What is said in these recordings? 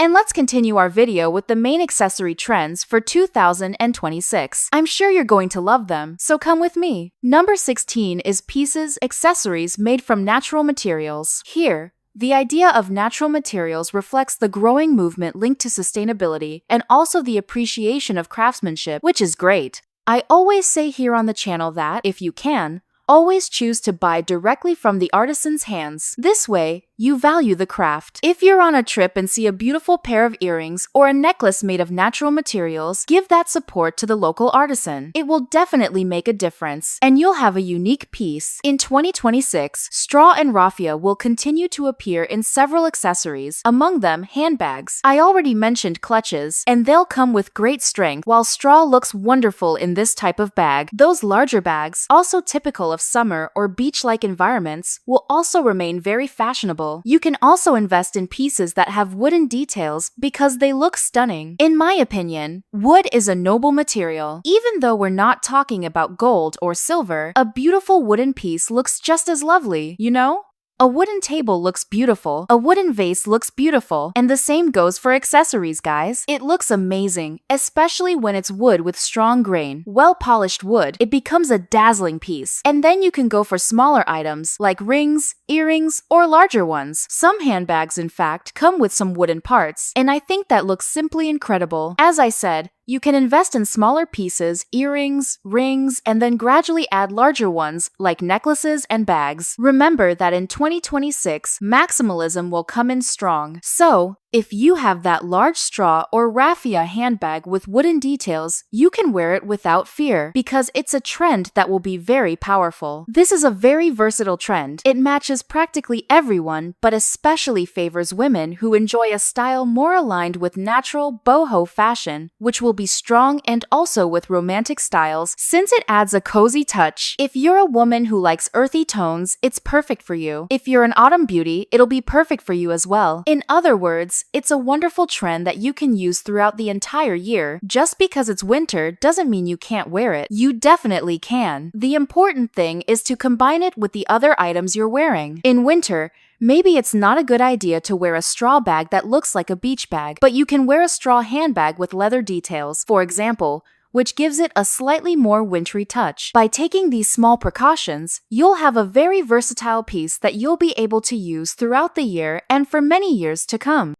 And let's continue our video with the main accessory trends for 2026. I'm sure you're going to love them, so come with me. Number 16 is pieces, accessories made from natural materials. Here, the idea of natural materials reflects the growing movement linked to sustainability and also the appreciation of craftsmanship, which is great. I always say here on the channel that, if you can, always choose to buy directly from the artisan's hands. This way, you value the craft. If you're on a trip and see a beautiful pair of earrings or a necklace made of natural materials, give that support to the local artisan. It will definitely make a difference, and you'll have a unique piece. In 2026, straw and raffia will continue to appear in several accessories, among them handbags. I already mentioned clutches, and they'll come with great strength. While straw looks wonderful in this type of bag, those larger bags, also typical of summer or beach-like environments, will also remain very fashionable. You can also invest in pieces that have wooden details because they look stunning. In my opinion, wood is a noble material. Even though we're not talking about gold or silver, a beautiful wooden piece looks just as lovely, you know? A wooden table looks beautiful, a wooden vase looks beautiful, and the same goes for accessories, guys. It looks amazing, especially when it's wood with strong grain. Well-polished wood, it becomes a dazzling piece. And then you can go for smaller items like rings, earrings, or larger ones. Some handbags, in fact, come with some wooden parts, and I think that looks simply incredible. As I said, you can invest in smaller pieces, earrings, rings, and then gradually add larger ones like necklaces and bags. Remember that in 2026, maximalism will come in strong. So, if you have that large straw or raffia handbag with wooden details, you can wear it without fear because it's a trend that will be very powerful. This is a very versatile trend. It matches practically everyone, but especially favors women who enjoy a style more aligned with natural boho fashion, which will be strong and also with romantic styles since it adds a cozy touch. If you're a woman who likes earthy tones, it's perfect for you. If you're an autumn beauty, it'll be perfect for you as well. In other words, it's a wonderful trend that you can use throughout the entire year. Just because it's winter doesn't mean you can't wear it. You definitely can. The important thing is to combine it with the other items you're wearing. In winter, maybe it's not a good idea to wear a straw bag that looks like a beach bag, but you can wear a straw handbag with leather details, for example, which gives it a slightly more wintry touch. By taking these small precautions, you'll have a very versatile piece that you'll be able to use throughout the year and for many years to come.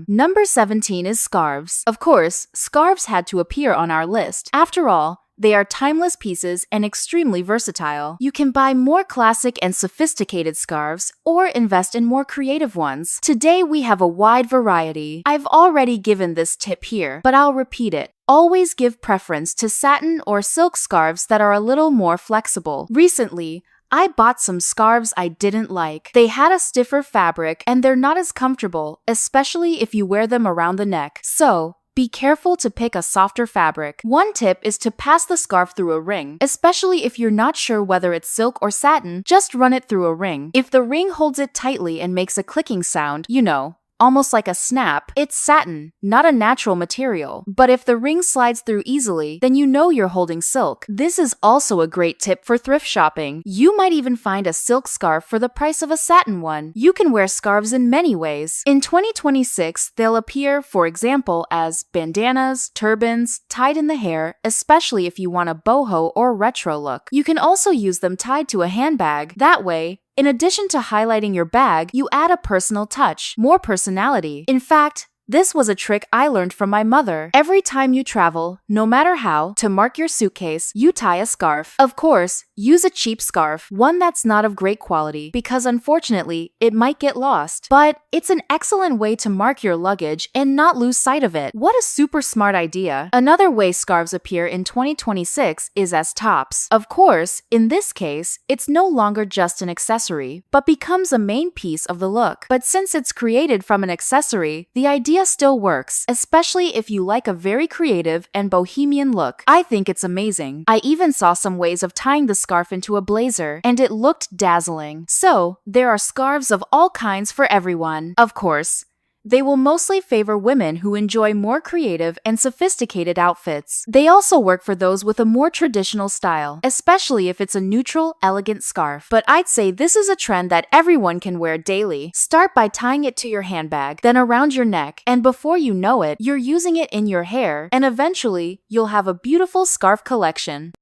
Number 17 is scarves. Of course, scarves had to appear on our list. After all, they are timeless pieces and extremely versatile. You can buy more classic and sophisticated scarves or invest in more creative ones. Today we have a wide variety. I've already given this tip here, but I'll repeat it. Always give preference to satin or silk scarves that are a little more flexible. Recently, I bought some scarves I didn't like. They had a stiffer fabric and they're not as comfortable, especially if you wear them around the neck. So, be careful to pick a softer fabric. One tip is to pass the scarf through a ring. Especially if you're not sure whether it's silk or satin, just run it through a ring. If the ring holds it tightly and makes a clicking sound, you know, almost like a snap, it's satin, not a natural material. But if the ring slides through easily, then you know you're holding silk. This is also a great tip for thrift shopping. You might even find a silk scarf for the price of a satin one. You can wear scarves in many ways. In 2026, they'll appear, for example, as bandanas, turbans, tied in the hair, especially if you want a boho or retro look. You can also use them tied to a handbag. That way, in addition to highlighting your bag, you add a personal touch, more personality. In fact, this was a trick I learned from my mother. Every time you travel, no matter how, to mark your suitcase, you tie a scarf. Of course, use a cheap scarf, one that's not of great quality, because unfortunately, it might get lost. But it's an excellent way to mark your luggage and not lose sight of it. What a super smart idea. Another way scarves appear in 2026 is as tops. Of course, in this case, it's no longer just an accessory, but becomes a main piece of the look. But since it's created from an accessory, the idea still works, especially if you like a very creative and bohemian look. I think it's amazing. I even saw some ways of tying the scarf into a blazer, and it looked dazzling. So, there are scarves of all kinds for everyone. Of course, They will mostly favor women who enjoy more creative and sophisticated outfits. They also work for those with a more traditional style, especially if it's a neutral, elegant scarf. But I'd say this is a trend that everyone can wear daily. Start by tying it to your handbag, then around your neck, and before you know it, you're using it in your hair, and eventually, you'll have a beautiful scarf collection.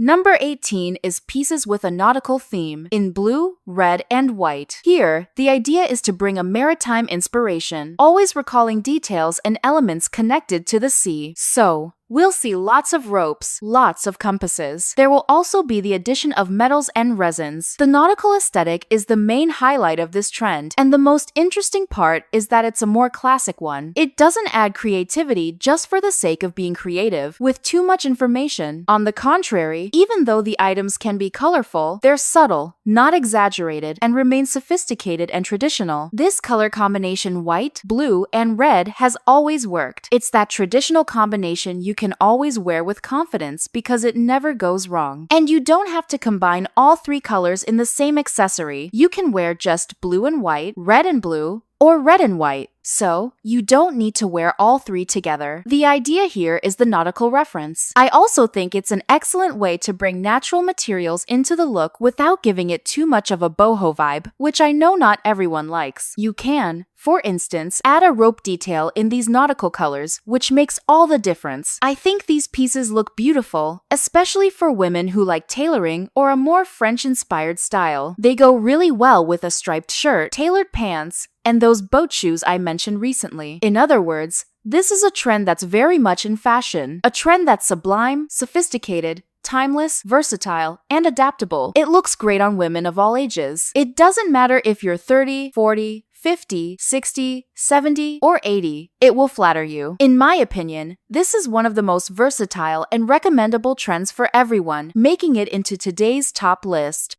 Number 18 is pieces with a nautical theme in blue, red, and white. Here, the idea is to bring a maritime inspiration, always recalling details and elements connected to the sea. So, we'll see lots of ropes, lots of compasses. There will also be the addition of metals and resins. The nautical aesthetic is the main highlight of this trend, and the most interesting part is that it's a more classic one. It doesn't add creativity just for the sake of being creative, with too much information. On the contrary, even though the items can be colorful, they're subtle, not exaggerated, and remain sophisticated and traditional. This color combination white, blue, and red has always worked. It's that traditional combination you can always wear with confidence because it never goes wrong. And you don't have to combine all three colors in the same accessory. You can wear just blue and white, red and blue, or red and white. So, you don't need to wear all three together. The idea here is the nautical reference. I also think it's an excellent way to bring natural materials into the look without giving it too much of a boho vibe, which I know not everyone likes. You can, for instance, add a rope detail in these nautical colors, which makes all the difference. I think these pieces look beautiful, especially for women who like tailoring or a more French-inspired style. They go really well with a striped shirt, tailored pants, and those boat shoes I mentioned recently. In other words, this is a trend that's very much in fashion, a trend that's sublime, sophisticated, timeless, versatile, and adaptable. It looks great on women of all ages. It doesn't matter if you're 30, 40, 50, 60, 70, or 80, it will flatter you. In my opinion, this is one of the most versatile and recommendable trends for everyone, making it into today's top list.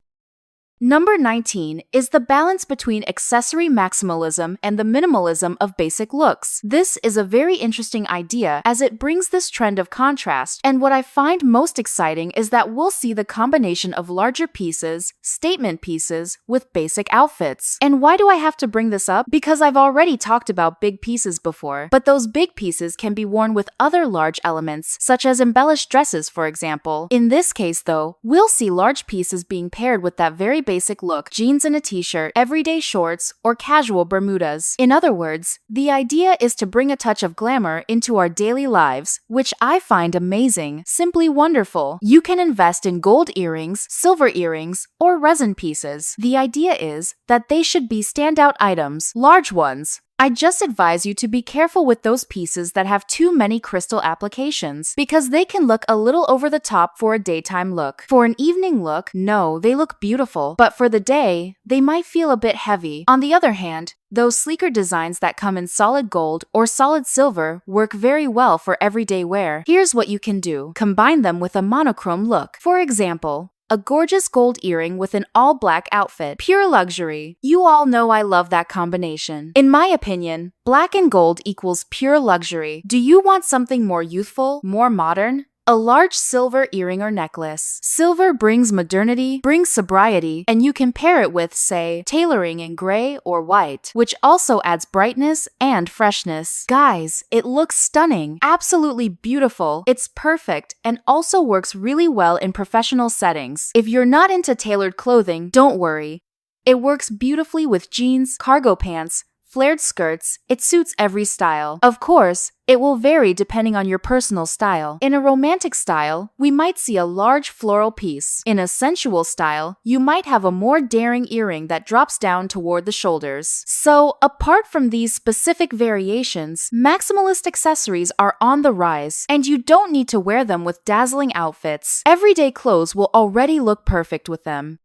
Number 19 is the balance between accessory maximalism and the minimalism of basic looks. This is a very interesting idea as it brings this trend of contrast, and what I find most exciting is that we'll see the combination of larger pieces, statement pieces, with basic outfits. And why do I have to bring this up? Because I've already talked about big pieces before, but those big pieces can be worn with other large elements, such as embellished dresses, for example. In this case, though, we'll see large pieces being paired with that very basic look, jeans and a t-shirt, everyday shorts, or casual bermudas. In other words, the idea is to bring a touch of glamour into our daily lives, which I find amazing, simply wonderful. You can invest in gold earrings, silver earrings, or resin pieces. The idea is that they should be standout items, large ones. I just advise you to be careful with those pieces that have too many crystal applications, because they can look a little over the top for a daytime look. For an evening look, no, they look beautiful, but for the day, they might feel a bit heavy. On the other hand, those sleeker designs that come in solid gold or solid silver work very well for everyday wear. Here's what you can do. Combine them with a monochrome look. For example, a gorgeous gold earring with an all-black outfit. Pure luxury. You all know I love that combination. In my opinion, black and gold equals pure luxury. Do you want something more youthful, more modern? A large silver earring or necklace. Silver brings modernity, brings sobriety, and you can pair it with, say, tailoring in gray or white, which also adds brightness and freshness. Guys, it looks stunning, absolutely beautiful. It's perfect and also works really well in professional settings. If you're not into tailored clothing, don't worry. It works beautifully with jeans, cargo pants, flared skirts. It suits every style. Of course, it will vary depending on your personal style. In a romantic style, we might see a large floral piece. In a sensual style, you might have a more daring earring that drops down toward the shoulders. So, apart from these specific variations, maximalist accessories are on the rise, and you don't need to wear them with dazzling outfits. Everyday clothes will already look perfect with them.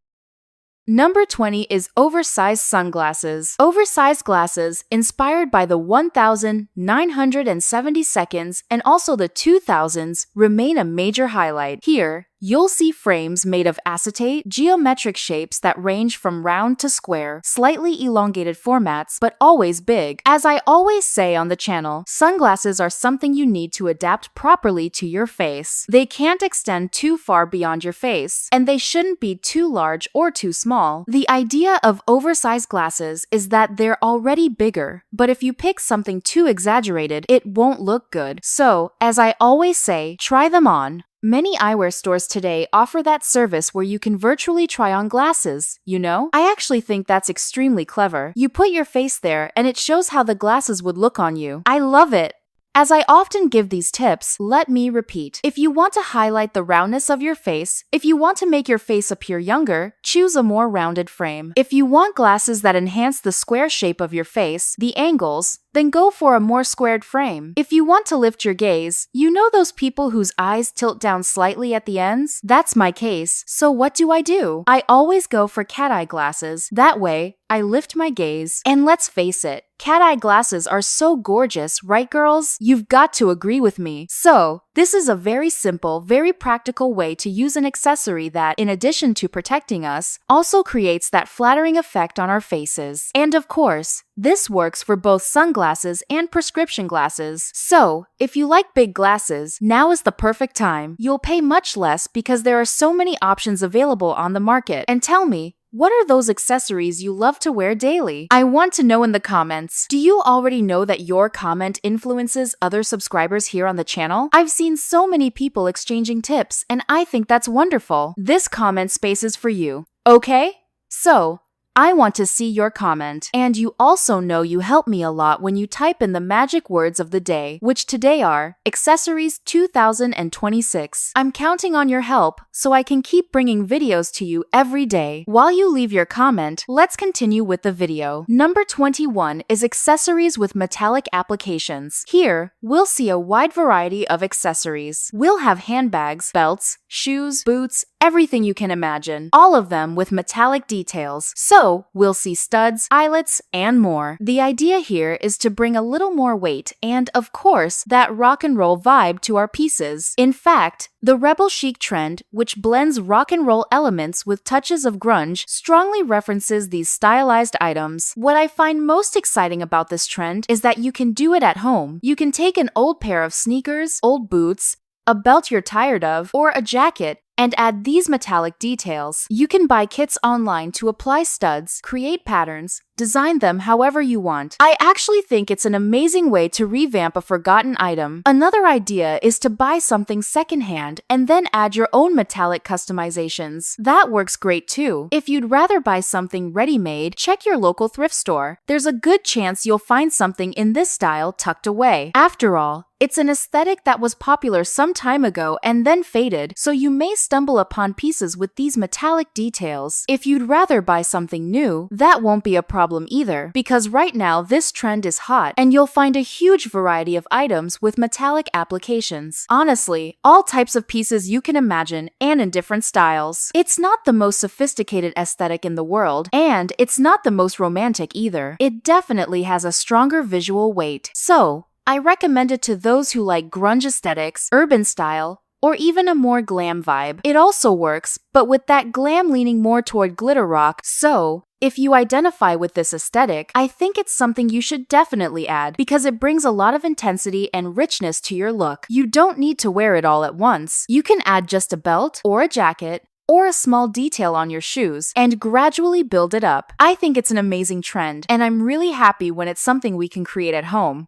Number 20 is oversized sunglasses. Oversized glasses, inspired by the 1970 seconds and also the 2000s, remain a major highlight. Here, you'll see frames made of acetate, geometric shapes that range from round to square, slightly elongated formats, but always big. As I always say on the channel, sunglasses are something you need to adapt properly to your face. They can't extend too far beyond your face, and they shouldn't be too large or too small. The idea of oversized glasses is that they're already bigger, but if you pick something too exaggerated, it won't look good. So, as I always say, try them on. Many eyewear stores today offer that service where you can virtually try on glasses, you know? I actually think that's extremely clever. You put your face there and it shows how the glasses would look on you. I love it! As I often give these tips, let me repeat. If you want to highlight the roundness of your face, if you want to make your face appear younger, choose a more rounded frame. If you want glasses that enhance the square shape of your face, the angles, then go for a more squared frame. If you want to lift your gaze, you know those people whose eyes tilt down slightly at the ends? That's my case. So what do? I always go for cat-eye glasses. That way, I lift my gaze. And let's face it, cat-eye glasses are so gorgeous, right girls? You've got to agree with me. So, this is a very simple, very practical way to use an accessory that, in addition to protecting us, also creates that flattering effect on our faces. And of course, this works for both sunglasses and prescription glasses. So, if you like big glasses, now is the perfect time. You'll pay much less because there are so many options available on the market. And tell me, what are those accessories you love to wear daily? I want to know in the comments. Do you already know that your comment influences other subscribers here on the channel? I've seen so many people exchanging tips, and I think that's wonderful. This comment space is for you, okay? So, I want to see your comment. And you also know you help me a lot when you type in the magic words of the day, which today are Accessories 2026. I'm counting on your help so I can keep bringing videos to you every day. While you leave your comment, let's continue with the video. Number 21 is accessories with metallic applications. Here, we'll see a wide variety of accessories. We'll have handbags, belts, shoes, boots, everything you can imagine, all of them with metallic details. So, we'll see studs, eyelets, and more. The idea here is to bring a little more weight and, of course, that rock and roll vibe to our pieces. In fact, the rebel chic trend, which blends rock and roll elements with touches of grunge, strongly references these stylized items. What I find most exciting about this trend is that you can do it at home. You can take an old pair of sneakers, old boots, a belt you're tired of, or a jacket, and add these metallic details. You can buy kits online to apply studs, create patterns, design them however you want. I actually think it's an amazing way to revamp a forgotten item. Another idea is to buy something secondhand and then add your own metallic customizations. That works great too. If you'd rather buy something ready-made, check your local thrift store. There's a good chance you'll find something in this style tucked away. After all, it's an aesthetic that was popular some time ago and then faded, so you may stumble upon pieces with these metallic details. If you'd rather buy something new, that won't be a problem either, because right now this trend is hot and you'll find a huge variety of items with metallic applications. Honestly, all types of pieces you can imagine and in different styles. It's not the most sophisticated aesthetic in the world, and it's not the most romantic either. It definitely has a stronger visual weight. So, I recommend it to those who like grunge aesthetics, urban style, or even a more glam vibe. It also works, but with that glam leaning more toward glitter rock. So, if you identify with this aesthetic, I think it's something you should definitely add because it brings a lot of intensity and richness to your look. You don't need to wear it all at once. You can add just a belt or a jacket or a small detail on your shoes and gradually build it up. I think it's an amazing trend, and I'm really happy when it's something we can create at home.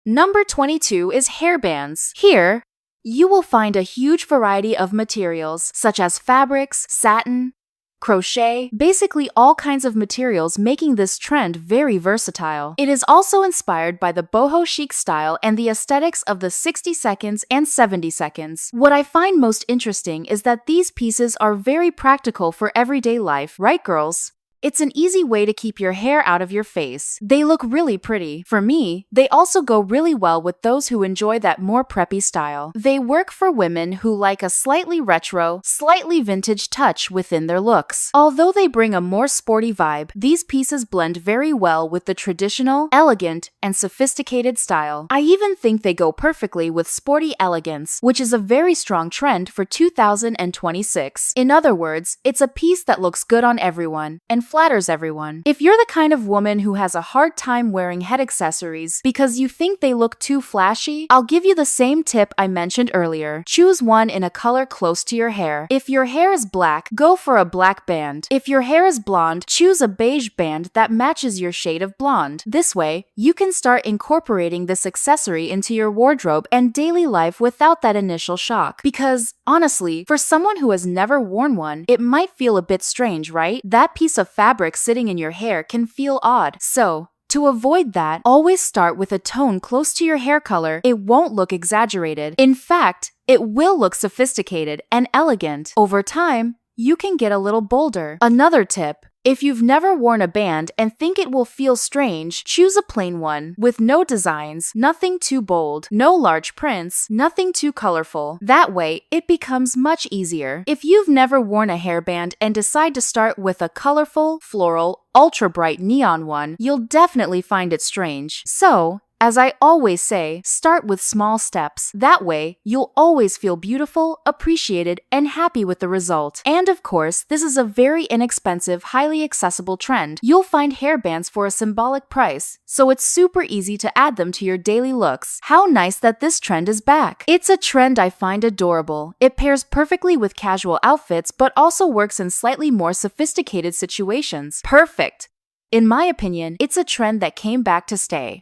Number 22 is hairbands. Here, you will find a huge variety of materials such as fabrics, satin, crochet, basically all kinds of materials, making this trend very versatile. It is also inspired by the boho chic style and the aesthetics of the 60 seconds and 70 seconds. What I find most interesting is that these pieces are very practical for everyday life, right girls? It's an easy way to keep your hair out of your face. They look really pretty. For me, they also go really well with those who enjoy that more preppy style. They work for women who like a slightly retro, slightly vintage touch within their looks. Although they bring a more sporty vibe, these pieces blend very well with the traditional, elegant, and sophisticated style. I even think they go perfectly with sporty elegance, which is a very strong trend for 2026. In other words, it's a piece that looks good on everyone and flatters everyone. If you're the kind of woman who has a hard time wearing head accessories because you think they look too flashy, I'll give you the same tip I mentioned earlier. Choose one in a color close to your hair. If your hair is black, go for a black band. If your hair is blonde, choose a beige band that matches your shade of blonde. This way, you can start incorporating this accessory into your wardrobe and daily life without that initial shock. Because, honestly, for someone who has never worn one, it might feel a bit strange, right? That piece of fabric sitting in your hair can feel odd. So, to avoid that, always start with a tone close to your hair color. It won't look exaggerated. In fact, it will look sophisticated and elegant. Over time, you can get a little bolder. Another tip: if you've never worn a band and think it will feel strange, choose a plain one with no designs, nothing too bold, no large prints, nothing too colorful. That way, it becomes much easier. If you've never worn a hairband and decide to start with a colorful, floral, ultra bright neon one, you'll definitely find it strange. So, as I always say, start with small steps. That way, you'll always feel beautiful, appreciated, and happy with the result. And of course, this is a very inexpensive, highly accessible trend. You'll find hairbands for a symbolic price, so it's super easy to add them to your daily looks. How nice that this trend is back. It's a trend I find adorable. It pairs perfectly with casual outfits, but also works in slightly more sophisticated situations. Perfect! In my opinion, it's a trend that came back to stay.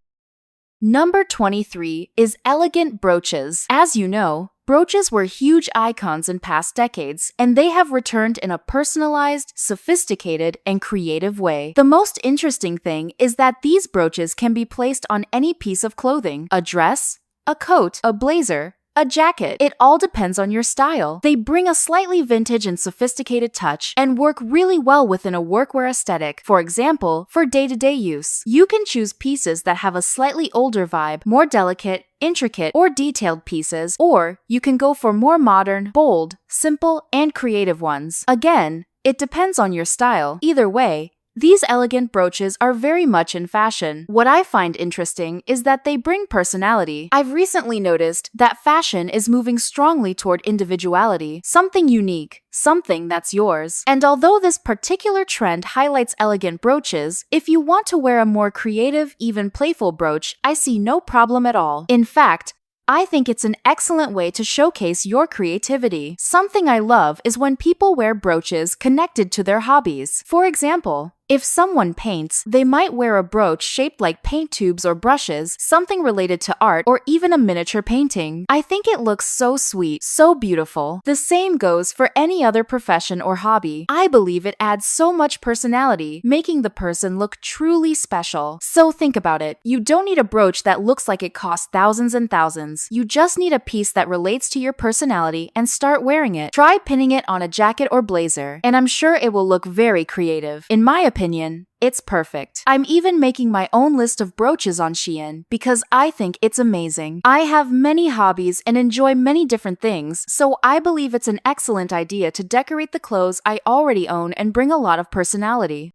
Number 23 is elegant brooches. As you know, brooches were huge icons in past decades, and they have returned in a personalized, sophisticated, and creative way. The most interesting thing is that these brooches can be placed on any piece of clothing: a dress, a coat, a blazer, a jacket. It all depends on your style. They bring a slightly vintage and sophisticated touch and work really well within a workwear aesthetic. For example, for day-to-day use, you can choose pieces that have a slightly older vibe, more delicate, intricate, or detailed pieces, or you can go for more modern, bold, simple, and creative ones. Again, it depends on your style. Either way, these elegant brooches are very much in fashion. What I find interesting is that they bring personality. I've recently noticed that fashion is moving strongly toward individuality, something unique, something that's yours. And although this particular trend highlights elegant brooches, if you want to wear a more creative, even playful brooch, I see no problem at all. In fact, I think it's an excellent way to showcase your creativity. Something I love is when people wear brooches connected to their hobbies. For example, if someone paints, they might wear a brooch shaped like paint tubes or brushes, something related to art, or even a miniature painting. I think it looks so sweet, so beautiful. The same goes for any other profession or hobby. I believe it adds so much personality, making the person look truly special. So think about it. You don't need a brooch that looks like it costs thousands and thousands. You just need a piece that relates to your personality and start wearing it. Try pinning it on a jacket or blazer, and I'm sure it will look very creative. In my opinion, it's perfect. I'm even making my own list of brooches on Shein because I think it's amazing. I have many hobbies and enjoy many different things, so I believe it's an excellent idea to decorate the clothes I already own and bring a lot of personality.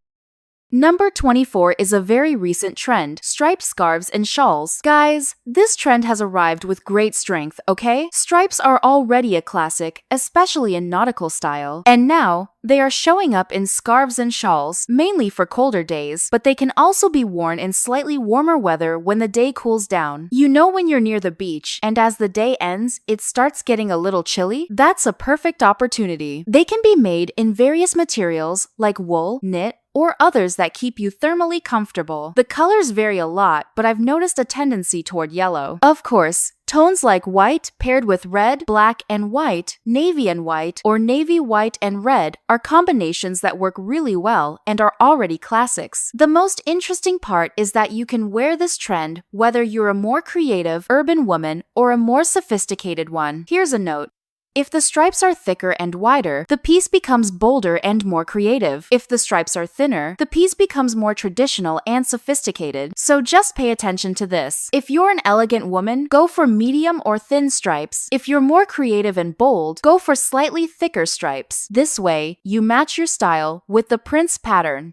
Number 24 is a very recent trend: striped scarves and shawls. Guys, this trend has arrived with great strength, okay? Stripes are already a classic, especially in nautical style, and now they are showing up in scarves and shawls, mainly for colder days, but they can also be worn in slightly warmer weather when the day cools down. You know, when you're near the beach, and as the day ends, it starts getting a little chilly? That's a perfect opportunity. They can be made in various materials like wool, knit, or others that keep you thermally comfortable. The colors vary a lot, but I've noticed a tendency toward yellow. Of course, tones like white paired with red, black, and white, navy and white, or navy, white, and red are combinations that work really well and are already classics. The most interesting part is that you can wear this trend whether you're a more creative, urban woman or a more sophisticated one. Here's a note. If the stripes are thicker and wider, the piece becomes bolder and more creative. If the stripes are thinner, the piece becomes more traditional and sophisticated. So just pay attention to this. If you're an elegant woman, go for medium or thin stripes. If you're more creative and bold, go for slightly thicker stripes. This way, you match your style with the prince pattern.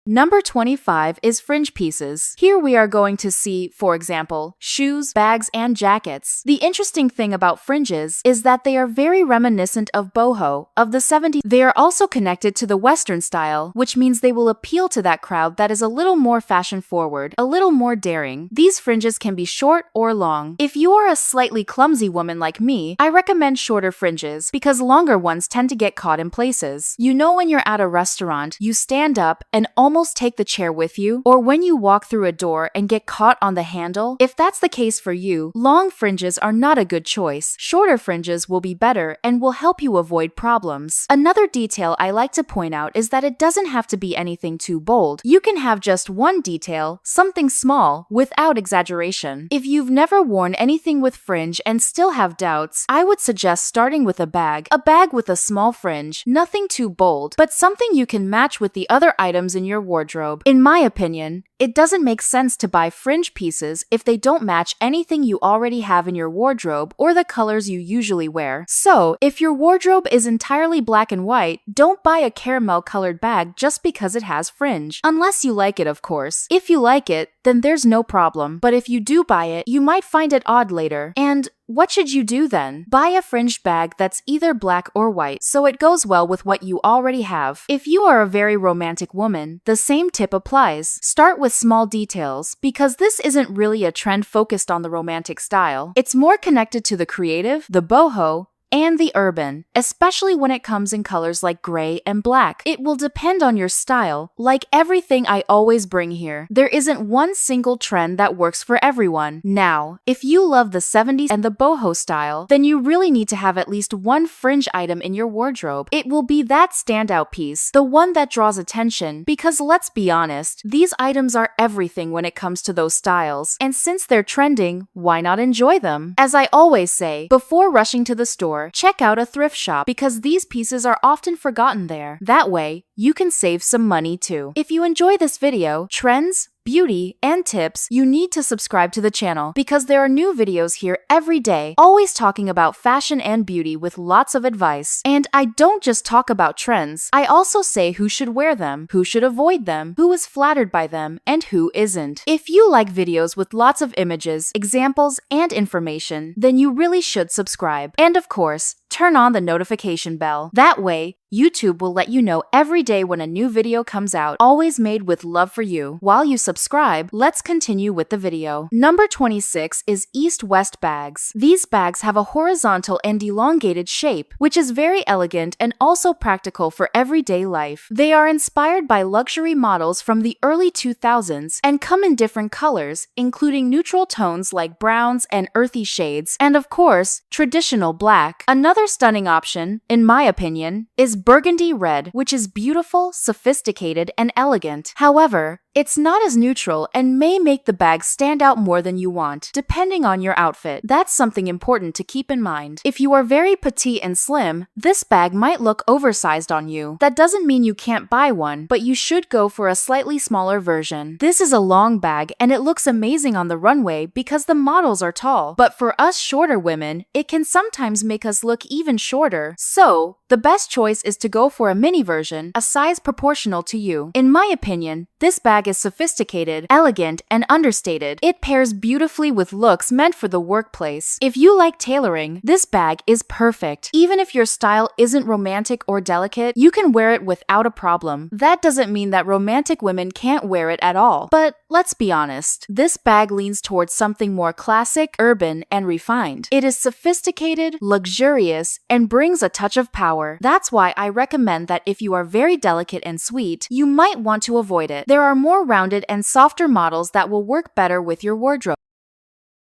Number 25 is fringe pieces. Here we are going to see, for example, shoes, bags, and jackets. The interesting thing about fringes is that they are very reminiscent of boho of the 70s. They are also connected to the Western style, which means they will appeal to that crowd that is a little more fashion forward, a little more daring. These fringes can be short or long. If you are a slightly clumsy woman like me, I recommend shorter fringes because longer ones tend to get caught in places. You know, when you're at a restaurant, you stand up and almost take the chair with you, or when you walk through a door and get caught on the handle. If that's the case for you, long fringes are not a good choice. Shorter fringes will be better and will help you avoid problems. Another detail I like to point out is that it doesn't have to be anything too bold. You can have just one detail, something small, without exaggeration. If you've never worn anything with fringe and still have doubts, I would suggest starting with a bag with a small fringe, nothing too bold, but something you can match with the other items in your wardrobe. In my opinion, it doesn't make sense to buy fringe pieces if they don't match anything you already have in your wardrobe or the colors you usually wear. So, if your wardrobe is entirely black and white, don't buy a caramel-colored bag just because it has fringe. Unless you like it, of course. If you like it, then there's no problem. But if you do buy it, you might find it odd later. And what should you do then? Buy a fringed bag that's either black or white, so it goes well with what you already have. If you are a very romantic woman, the same tip applies. Start with small details, because this isn't really a trend focused on the romantic style. It's more connected to the creative, the boho, and the urban, especially when it comes in colors like gray and black. It will depend on your style. Like everything I always bring here, there isn't one single trend that works for everyone. Now, if you love the 70s and the boho style, then you really need to have at least one fringe item in your wardrobe. It will be that standout piece, the one that draws attention, because let's be honest, these items are everything when it comes to those styles. And since they're trending, why not enjoy them? As I always say, before rushing to the store, check out a thrift shop because these pieces are often forgotten there. That way, you can save some money too. If you enjoy this video, trends, beauty, and tips, you need to subscribe to the channel because there are new videos here every day, always talking about fashion and beauty with lots of advice. And I don't just talk about trends, I also say who should wear them, who should avoid them, who is flattered by them, and who isn't. If you like videos with lots of images, examples, and information, then you really should subscribe. And of course, turn on the notification bell. That way, YouTube will let you know every day when a new video comes out, always made with love for you. While you subscribe, let's continue with the video. Number 26 is east-west bags. These bags have a horizontal and elongated shape, which is very elegant and also practical for everyday life. They are inspired by luxury models from the early 2000s and come in different colors, including neutral tones like browns and earthy shades, and of course, traditional black. Another stunning option, in my opinion, is burgundy red, which is beautiful, sophisticated, and elegant. However, it's not as neutral and may make the bag stand out more than you want, depending on your outfit. That's something important to keep in mind. If you are very petite and slim, this bag might look oversized on you. That doesn't mean you can't buy one, but you should go for a slightly smaller version. This is a long bag and it looks amazing on the runway because the models are tall. But for us shorter women, it can sometimes make us look even shorter. So, the best choice is to go for a mini version, a size proportional to you. In my opinion, this bag is sophisticated, elegant, and understated. It pairs beautifully with looks meant for the workplace. If you like tailoring, this bag is perfect. Even if your style isn't romantic or delicate, you can wear it without a problem. That doesn't mean that romantic women can't wear it at all. But let's be honest, this bag leans towards something more classic, urban, and refined. It is sophisticated, luxurious, and brings a touch of power. That's why I recommend that if you are very delicate and sweet, you might want to avoid it. There are more rounded and softer models that will work better with your wardrobe.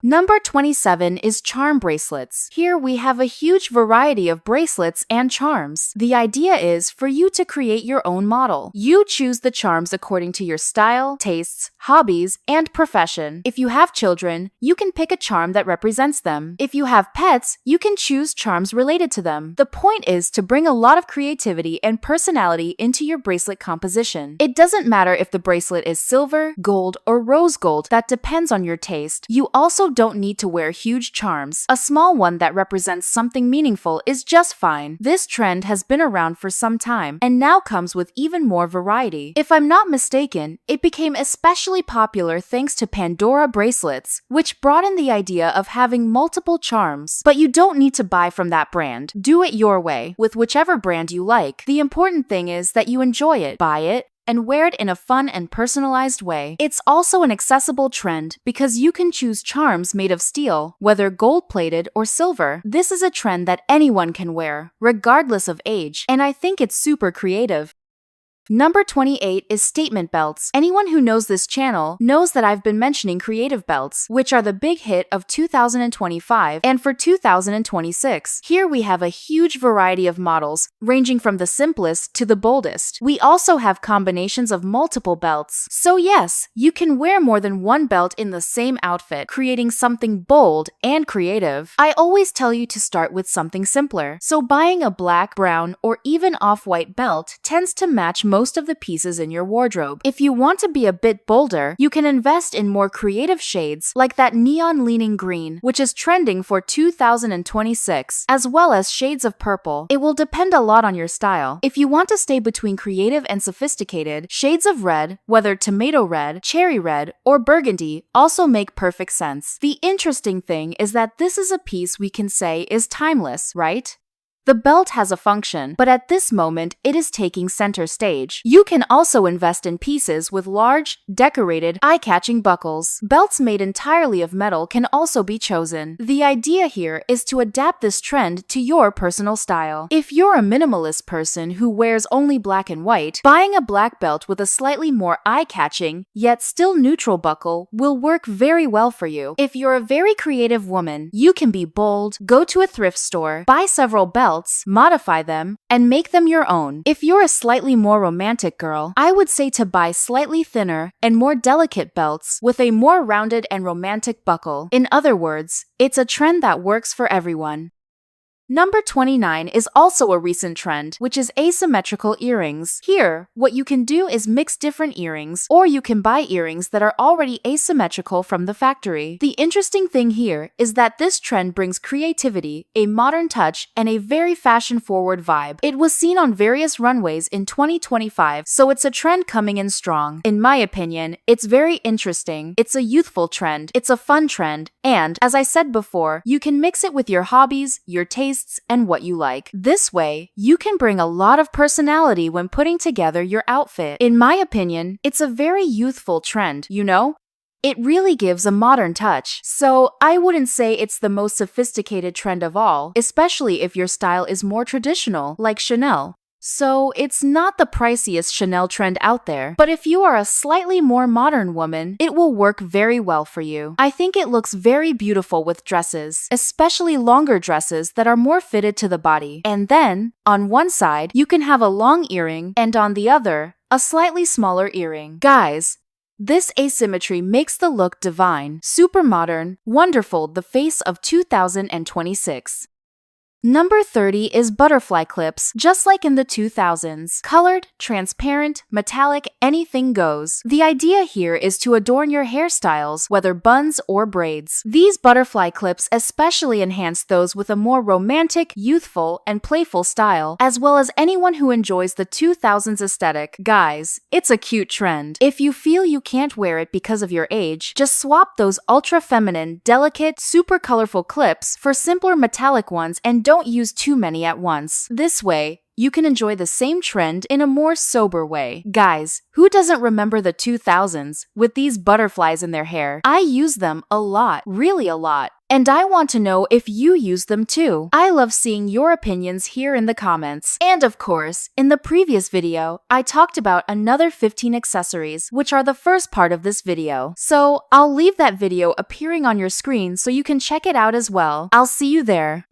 Number 27 is charm bracelets. Here we have a huge variety of bracelets and charms. The idea is for you to create your own model. You choose the charms according to your style, tastes, hobbies, and profession. If you have children, you can pick a charm that represents them. If you have pets, you can choose charms related to them. The point is to bring a lot of creativity and personality into your bracelet composition. It doesn't matter if the bracelet is silver, gold, or rose gold, that depends on your taste. You also don't need to wear huge charms. A small one that represents something meaningful is just fine. This trend has been around for some time and now comes with even more variety. If I'm not mistaken, it became especially popular thanks to Pandora bracelets, which brought in the idea of having multiple charms. But you don't need to buy from that brand. Do it your way, with whichever brand you like. The important thing is that you enjoy it, buy it, and wear it in a fun and personalized way. It's also an accessible trend because you can choose charms made of steel, whether gold-plated or silver. This is a trend that anyone can wear, regardless of age, and I think it's super creative. Number 28 is statement belts. Anyone who knows this channel knows that I've been mentioning creative belts, which are the big hit of 2025 and for 2026. Here we have a huge variety of models, ranging from the simplest to the boldest. We also have combinations of multiple belts. So yes, you can wear more than one belt in the same outfit, creating something bold and creative. I always tell you to start with something simpler. So buying a black, brown, or even off-white belt tends to match most of the pieces in your wardrobe. If you want to be a bit bolder, you can invest in more creative shades like that neon-leaning green, which is trending for 2026, as well as shades of purple. It will depend a lot on your style. If you want to stay between creative and sophisticated, shades of red, whether tomato red, cherry red, or burgundy, also make perfect sense. The interesting thing is that this is a piece we can say is timeless, right? The belt has a function, but at this moment, it is taking center stage. You can also invest in pieces with large, decorated, eye-catching buckles. Belts made entirely of metal can also be chosen. The idea here is to adapt this trend to your personal style. If you're a minimalist person who wears only black and white, buying a black belt with a slightly more eye-catching, yet still neutral buckle will work very well for you. If you're a very creative woman, you can be bold, go to a thrift store, buy several belts, modify them, and make them your own. If you're a slightly more romantic girl, I would say to buy slightly thinner and more delicate belts with a more rounded and romantic buckle. In other words, it's a trend that works for everyone. Number 29 is also a recent trend, which is asymmetrical earrings. Here, what you can do is mix different earrings, or you can buy earrings that are already asymmetrical from the factory. The interesting thing here is that this trend brings creativity, a modern touch, and a very fashion-forward vibe. It was seen on various runways in 2025, so it's a trend coming in strong. In my opinion, it's very interesting, it's a youthful trend, it's a fun trend, and, as I said before, you can mix it with your hobbies, your tastes, and what you like. This way, you can bring a lot of personality when putting together your outfit. In my opinion, it's a very youthful trend, you know? It really gives a modern touch. So, I wouldn't say it's the most sophisticated trend of all, especially if your style is more traditional, like Chanel. So, it's not the priciest Chanel trend out there, but if you are a slightly more modern woman, it will work very well for you. I think it looks very beautiful with dresses, especially longer dresses that are more fitted to the body. And then, on one side, you can have a long earring, and on the other, a slightly smaller earring. Guys, this asymmetry makes the look divine, super modern, wonderful, the face of 2026. Number 30 is butterfly clips, just like in the 2000s. Colored, transparent, metallic, anything goes. The idea here is to adorn your hairstyles, whether buns or braids. These butterfly clips especially enhance those with a more romantic, youthful, and playful style, as well as anyone who enjoys the 2000s aesthetic. Guys, it's a cute trend. If you feel you can't wear it because of your age, just swap those ultra-feminine, delicate, super colorful clips for simpler metallic ones and don't use too many at once. This way, you can enjoy the same trend in a more sober way. Guys, who doesn't remember the 2000s with these butterflies in their hair? I use them a lot, really a lot. And I want to know if you use them too. I love seeing your opinions here in the comments. And of course, in the previous video, I talked about another 15 accessories, which are the first part of this video. So I'll leave that video appearing on your screen so you can check it out as well. I'll see you there.